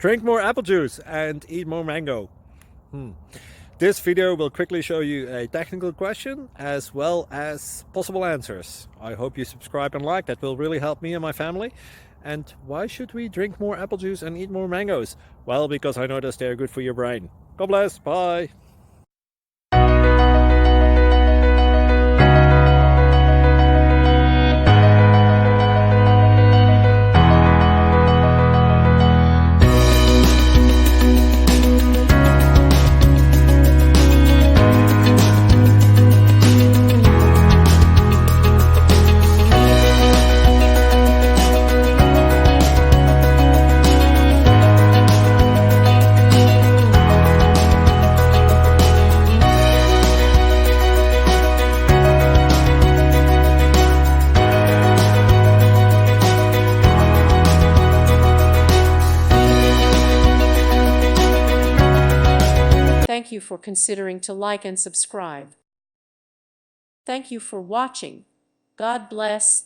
Drink more apple juice and eat more mango. This video will quickly show you a technical question as well as possible answers. I hope you subscribe and like, that will really help me and my family. And why should we drink more apple juice and eat more mangoes? Well, because I noticed they're good for your brain. God bless, bye. Thank you for considering to like and subscribe. Thank you for watching. God bless.